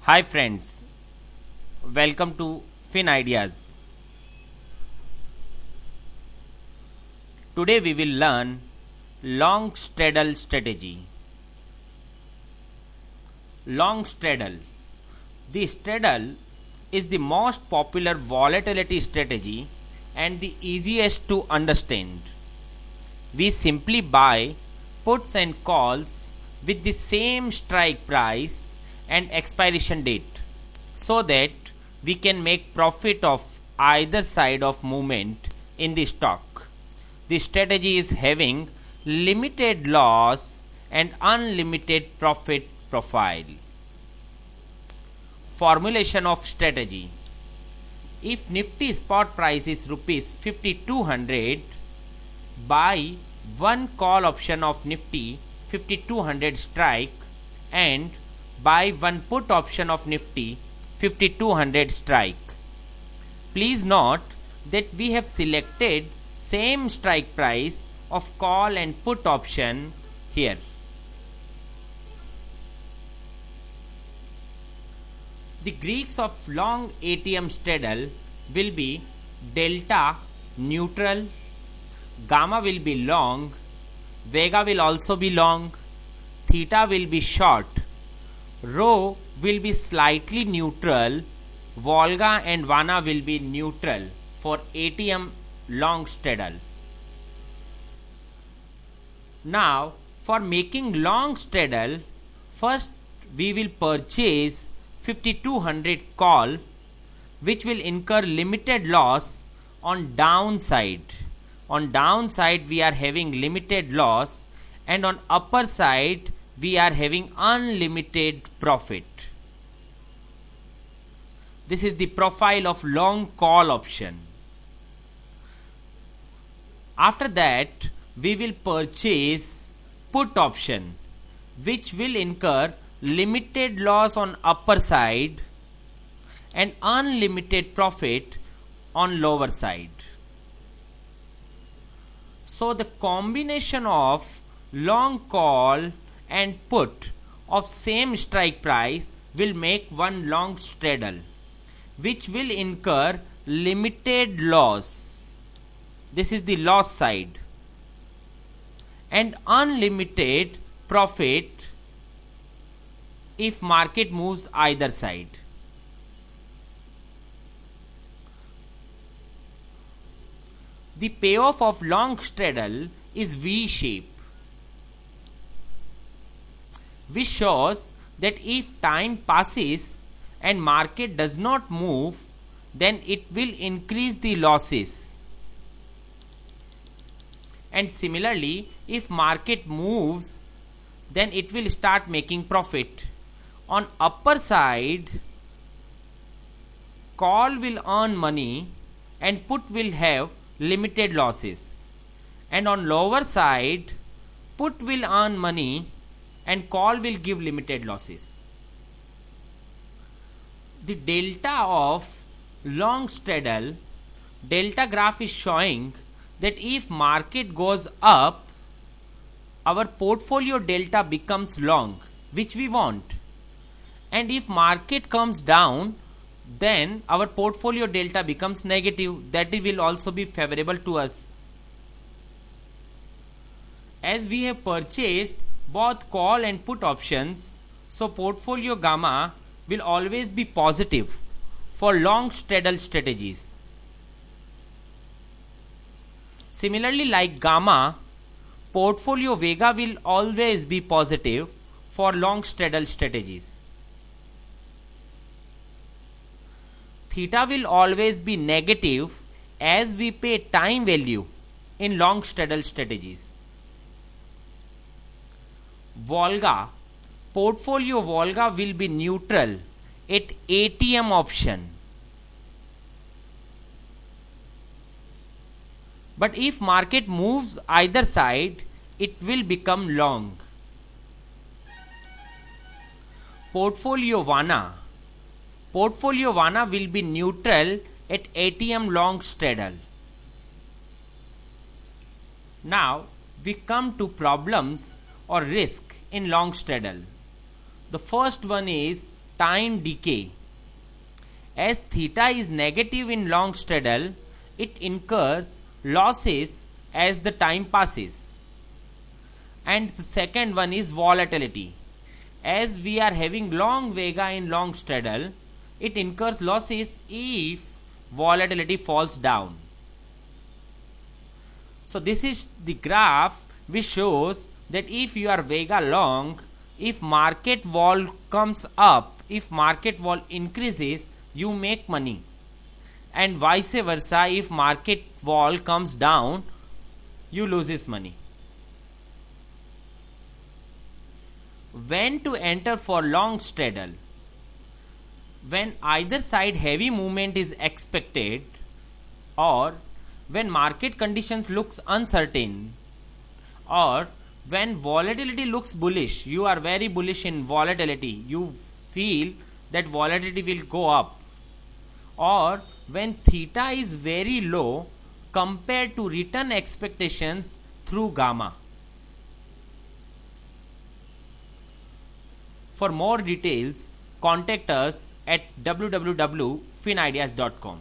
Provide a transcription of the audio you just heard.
Hi friends, welcome to Fin Ideas. Today we will learn long straddle strategy. Long straddle. The straddle is the most popular volatility strategy and the easiest to understand. We simply buy puts and calls with the same strike price and expiration date so that we can make profit of either side of movement in the stock. The strategy is having limited loss and unlimited profit profile. Formulation of strategy. If Nifty spot price is rupees 5200, buy one call option of Nifty 5200 strike and buy one put option of Nifty 5200 strike. Please note that we have selected same strike price of call and put option here. The Greeks of long ATM straddle will be delta neutral, gamma will be long, vega will also be long, theta will be short, rho will be slightly neutral, volga and vana will be neutral for ATM long straddle. Now for making long straddle, first we will purchase 5200 call which will incur limited loss on downside. On downside we are having limited loss and on upper side we are having unlimited profit. This is the profile of long call option. After that we will purchase put option which will incur limited loss on upper side and unlimited profit on lower side. So the combination of long call and put of same strike price will make one long straddle which will incur limited loss. This is the loss side and unlimited profit if market moves either side. The payoff of long straddle is V shape, which shows that if time passes and market does not move, then it will increase the losses. And similarly, if market moves, then it will start making profit. On upper side, call will earn money and put will have limited losses. And on lower side, put will earn money and call will give limited losses. The delta of long straddle, delta graph is showing that if market goes up, our portfolio delta becomes long, which we want. And if market comes down, then our portfolio delta becomes negative, that will also be favorable to us. As we have purchased both call and put options, so portfolio gamma will always be positive for long straddle strategies. Similarly, like gamma, portfolio vega will always be positive for long straddle strategies. Theta will always be negative as we pay time value in long straddle strategies. Volga, portfolio volga will be neutral at ATM option. But if market moves either side, it will become long. Portfolio vana, portfolio vana will be neutral at ATM long straddle. Now we come to problems or risk in long straddle. The first one is time decay. As theta is negative in long straddle, it incurs losses as the time passes. And the second one is volatility. As we are having long vega in long straddle, it incurs losses if volatility falls down. So this is the graph which shows that if you are vega long, if market vol comes up, if market vol increases, you make money, and vice versa, if market vol comes down, you loses money. When to enter for long straddle? When either side heavy movement is expected, or when market conditions looks uncertain, or when volatility looks bullish, you are very bullish in volatility, you feel that volatility will go up, or when theta is very low compared to return expectations through gamma. For more details, contact us at www.finideas.com.